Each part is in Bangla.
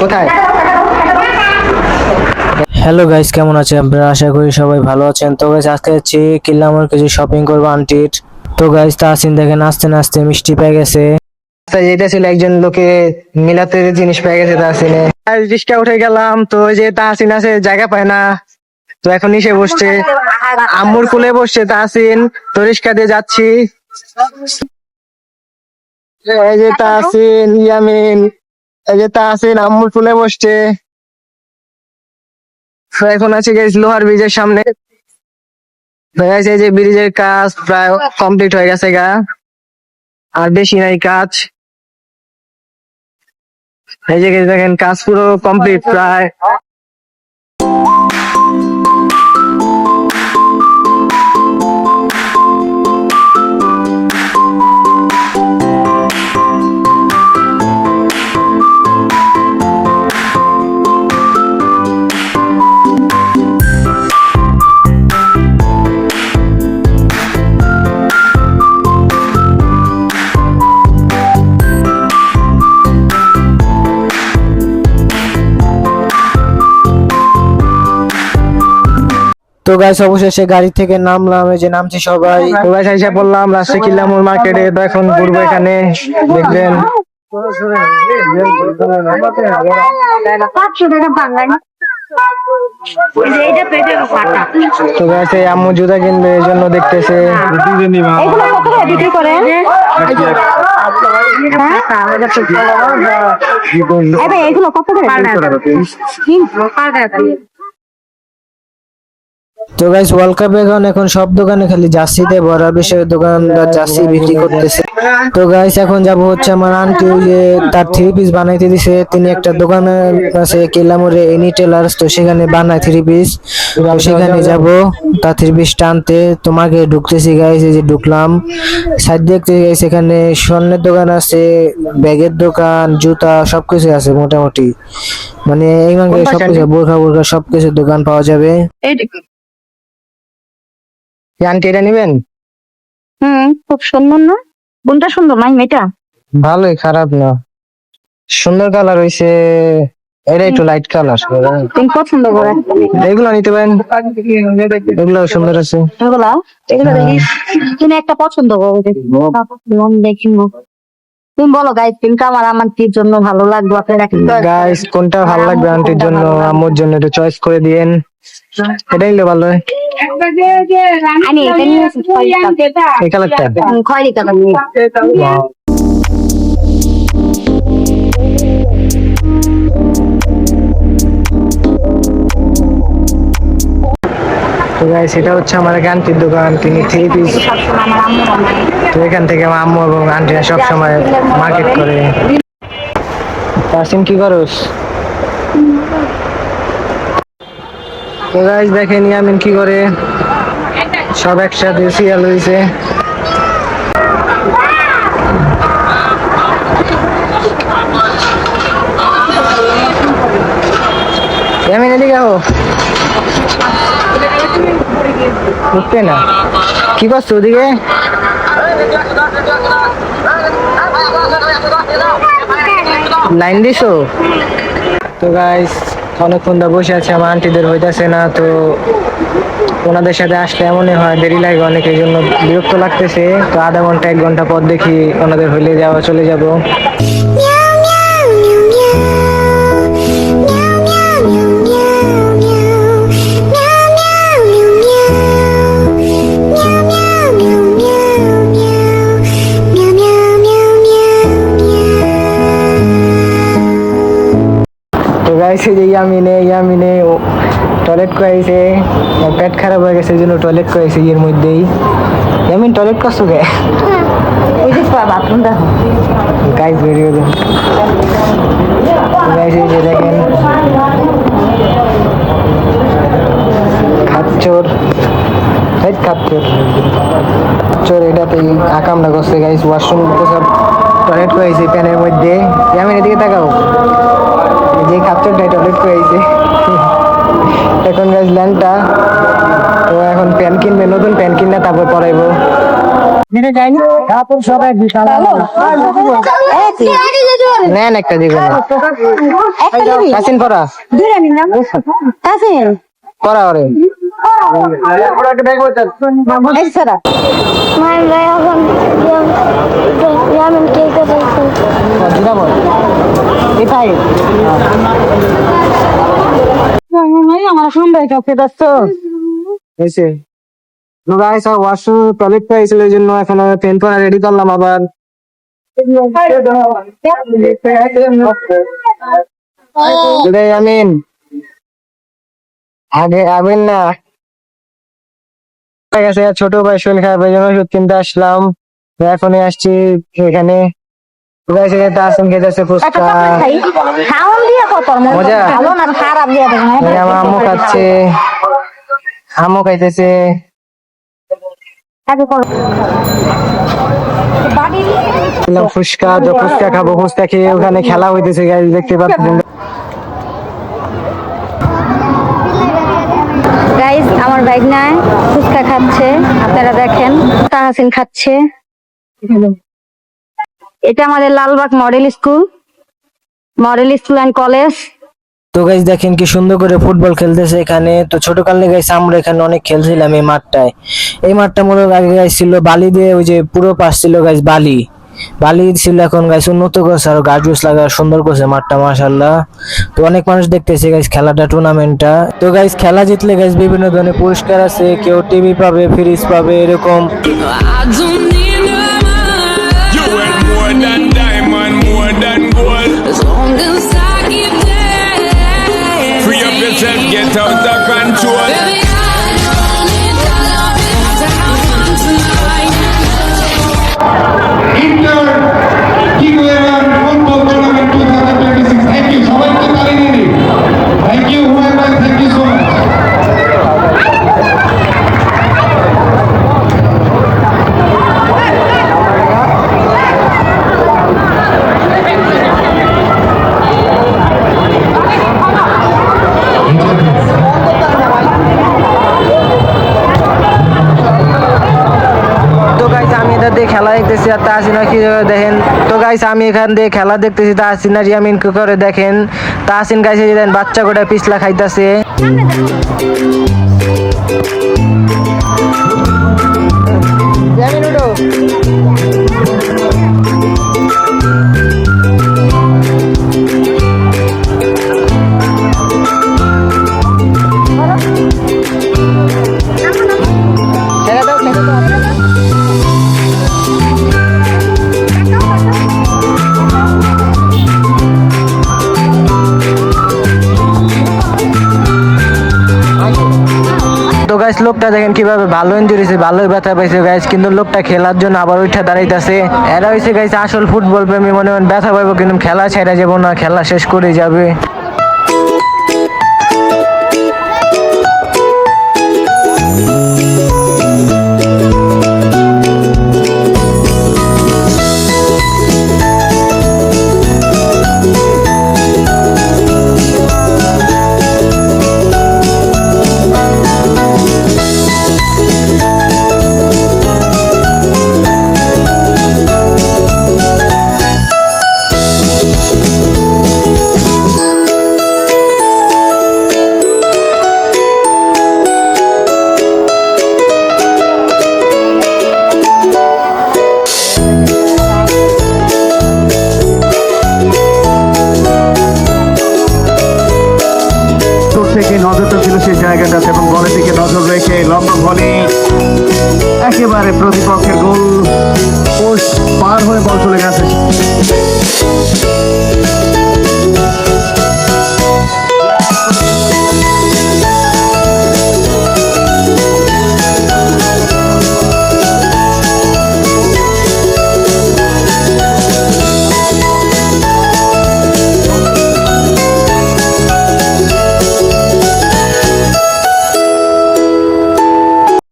কোথায়? হ্যালো গাইস, কেমন আছেন আপনারা? আশা করি সবাই ভালো আছেন। তো গাইস আজকে যাচ্ছি কিল্লামোর কিছু শপিং করবো আন্টির। তো গাইস তাহসিন দেখেন আস্তে আস্তে মিষ্টি পেয়ে গেছে। রাস্তায় যেতেছিল একজন লোকে মিলাতে জিনিস পেয়ে গেছে তাহসিনে। আর রিক্সা উঠে গেলাম, তো ওই যে তাহসিন আছে জায়গা পায় না, তো এখন নিচে বসছে, আম্মুর কোলে বসছে তাহসিন। তো রিক্সা দিয়ে যাচ্ছি। এই যে তাহসিন, ইয়ামিন, এই যে তাহসিন আম্মুর কোলে বসছে। তো এখন আছে গাইস লোহার ব্রিজের সামনে। তো guys, এই যে ব্রিজের কাজ প্রায় কমপ্লিট হয়ে গেছে গা, আর বেশি নাই কাজ। এই যে guys দেখেন কাজ পুরো কমপ্লিট প্রায়। তো গাইস অবশেষে গাড়ি থেকে নামলাম, এই যে নামছি সবাই। তো guys এসে বললাম রাজশাহী কিল্লামোড় মার্কেটে। তো এখন ঘুরবো এখানে, দেখবেন। তো guys এই আম্মু জুতা কিনবে, এই জন্য দেখতেছে। এগুলো কত করে? তো গাইস ওয়ার্ল্ড কাপ এখন সব দোকানে খালি জার্সিতে ভরা, বিষয়ে দোকানদার জার্সি বিক্রি করতেছে। তো গাইস এখন যাব হচ্ছে আমার আন্টি, ওই যে তার থ্রি পিস বানাইতে দিছে। তিনি একটা দোকানে আছে কিল্লামোড়ে, এনি টেলার্স, তো সেখানে বানায় থ্রি পিস। তো সেখানে যাব তার থ্রি পিস টানতে। তোমাকে ঢুকতেছি গাইস, এই যে ঢুকলাম। সাইড দেখতে গাইস এখানে স্বর্ণের দোকান আছে, ব্যাগের দোকান, জুতা সবকিছু আছে মোটামুটি। মানে এইখানে সবকিছু বোরখা বোরখা সবকিছু দোকান পাওয়া যাবে। আন্টি এটা নিবেন? খুব সুন্দর না? কোনটা সুন্দর নাই এটা? ভালোই, খারাপ না, সুন্দর কালার হইছে। এটা একটু লাইট কালার, তুমি পছন্দ করে এগুলো নিতে পারেন, এগুলো সুন্দর আছে। এগুলা এগুলা দেখিস, তুমি একটা পছন্দ করো, দেখিব। তুমি বলো গাইস, কোনটা আমার আন্টির জন্য ভালো লাগবে? আপনারা গাইস কোনটা ভালো লাগবে আন্টির জন্য, আম্মুর জন্য একটু চয়েস করে দিয়েন। এটা নিলে ভালো হয়। আমি এটা নিয়ে এই কালারটা খয়েরি কালার নিয়ে। তো গাইস এটা হচ্ছে আমার এক আন্টির দোকান, তিনি থ্রি পিস। তো এখান থেকে আমার আম্মু এবং আন্টিরা সবসময় মার্কেট করে। তাসিম কি করস? তো গাইস দেখেন ইয়ামিন কি করে, সব একসাথে সিরিয়াল হয়েছে। ইয়ামিন এদিকে আও, বুঝতে না কি করছো ওদিকে? লাইন দিছো? তো গাইস অনেকক্ষণ ধরে বসে আছে, আমার আন্টিদের হইতেছে না। তো ওনাদের সাথে আসলে এমনই হয়, দেরি লাগে অনেক, এই জন্য বিরক্ত লাগতেছে। তো আধা ঘন্টা 1 ঘন্টা পর দেখি ওনাদের হইলে চলে যাব। তো গাইস এই যে ইয়ামিনে টয়লেট করেছে, পেট খারাপ হয়ে গেছে, এই জন্য টয়লেট করেছে এর মধ্যেই। ইয়ামিন টয়লেট করছো কে? ওই যে বাথরুম দেখো গাইস ভিডিও দেখুন। গাইস এই যে দেখেন খাচ্চর, চোর এটাতেই আকামটা করছে গাইস। ওয়াশরুম সব টয়লেট করেছে প্যানের মধ্যে। ইয়ামিন এদিকে তাকাও, যে খাচ্চরটা টয়লেট করেছে। এখন গাইস ল্যান্ডটা, তো এখন প্যান কিনবে, নতুন প্যান কিনলে তারপর পরাইবো। যাইনি তারপর সবাই আছি নেন একটা দিবেন একটা দিবি তাসিন পড়া দুইটা নিন না তাসিন পড়া ওরে এই সারা Mein Lehrer, wir haben Gegner. জিরা বল এটাই আমার শুনবে কাছে দস্ত হয়েছে গাইস ওয়াশরুম টয়লেট পাইছিল এই জন্য এখন পেন পড়া রেডি করলাম আবার আমিন আগে আমিন না ঠিক আছে ছোট ভাই শরীর খারাপ এই জন্য ওষুধ কিনতে আসলাম এখনই আসছি এখানে আসেন খেতেছে ফুচকা খাওয়ান দিয়া কত মজা। ভালো না খারাপ দিয়া দেন এই আমার আম্মু খাচ্ছে আম্মু খাইতেছে আগে করো বললাম ফুচকা তো ফুচকা খাবো ফুচকা খেয়ে ওখানে খেলা হইতেছে গাইস দেখতে পাচ্ছেন গাইস আমার বাইক নাই ফুচকা খাচ্ছে আপনারা দেখেন তাহাসিন খাচ্ছে এটা আমাদের Lalbagh model school and college তো গাইস দেখেন কি সুন্দর করে ফুটবল খেলতেছে এখানে। তো ছোটকালে গাইস আমরা এখানে অনেক খেলছিলাম এই মাঠটায়। এই মাঠটা মূলত আগে গাইস ছিল বালি দিয়ে, ওই যে পুরো পাশ ছিল গাইস বালি ছিল, এখন গাইস উন্নত করছে আর গাছ গুছ লাগা সুন্দর করছে মাঠটা মাশাআল্লাহ। তো অনেক মানুষ দেখতেছে গাইস খেলাটা, টুর্নামেন্টটা। তো গাইস খেলা জিতলে গাইস বিভিন্ন ধরনের পুরস্কার আছে, কেউ টিভি পাবে, ফ্রিজ পাবে, এরকম। I don't need no money. You ain't more than diamond, more than gold. As long as I keep there. Free up yourself, get out of control. Baby, I don't need your love, it's out tonight. Inter King11 Football Tournament 2026. Thank you. সবাইকে তালি দিয়ে দিন। Thank you, whoever. Thank you so much. তো গাইস আমি এটা দিয়ে খেলা দেখতেছি আর তাহসিনা কি দেখেন। তো গাইস আমি এখান দিয়ে খেলা দেখতেছি, তাহসিনা রিয়ামিন কি করে দেখেন। তাহসিন গাইছে যে দেখেন বাচ্চা গোটা পিছলা খাইতাছে। রিয়ামিন উঠো। ছেড়ে দাও, ছেড়ে দাও। তো গাইস লোকটা দেখেন কিভাবে ভালো ইনজুরি হয়েছে, ভালোই ব্যথা পাইছে গাইস, কিন্তু লোকটা খেলার জন্য আবার উঠে দাঁড়াইতেছে। এরা হয়েছে গাইস আসল ফুটবল প্রেমী, মনে মনে ব্যথা পাইবো কিন্তু খেলা ছেড়ে যাবো না, খেলা শেষ করে যাবে। দূর থেকে নজরটা ছিল সেই জায়গাটাতে এবং বলের দিকে নজর রেখে লম্বা বলে একেবারে প্রতিপক্ষের গোল পোস্ট পার হয়ে বল চলে গেছে।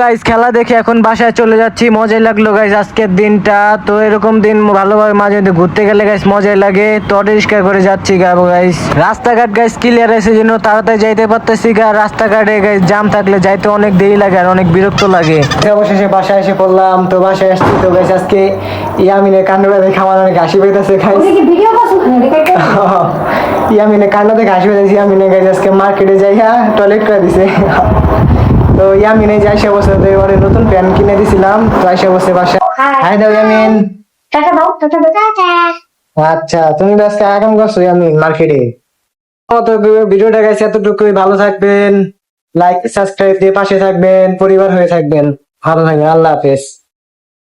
গাইস খেলা দেখে এখন বাসায় চলে যাচ্ছি। মজাই লাগলো গাইস আজকের দিনটা। তো এরকম দিন ভালোভাবে মাঝে মধ্যে ঘুরতে গেলে গাইস মজাই লাগে। তো রিস্কা করে যাচ্ছি গাইস। রাস্তাঘাট গাইস ক্লিয়ার আছে জন্য তাড়াতাড়ি যাইতে পারতেছি গা। রাস্তাঘাটে গাইস জাম থাকলে যাইতে অনেক দেরি লাগে আর অনেক বিরক্ত লাগে। অবশেষে বাসায় এসে পড়লাম। তো বাসায় আসছি তো গাইস আজকে ইয়ামিনের কাণ্ডটা দেখে আমার অনেক হাসি পেতেছে গাইস। ইয়ামিনের কাণ্ড দেখে হাসি পেতেছি। ইয়ামিনে গাইস আজকে মার্কেটে যাইয়া টয়লেট করে দিছে। তো ইয়ামিনে যাই সে বছর ওরে নতুন প্যান্ট কিনে দিছিলাম। তো আইসা বসে বাসা হাই দাও ইয়ামিন। আচ্ছা তুমি তো আজকে আগাম করছো ইয়ামিন মার্কেটে। তো ভিডিওটা গাইছে এতটুকুই। ভালো থাকবেন, লাইক সাবস্ক্রাইব দিয়ে পাশে থাকবেন, পরিবার হয়ে থাকবেন। ভালো থাকবেন, আল্লাহ হাফেজ।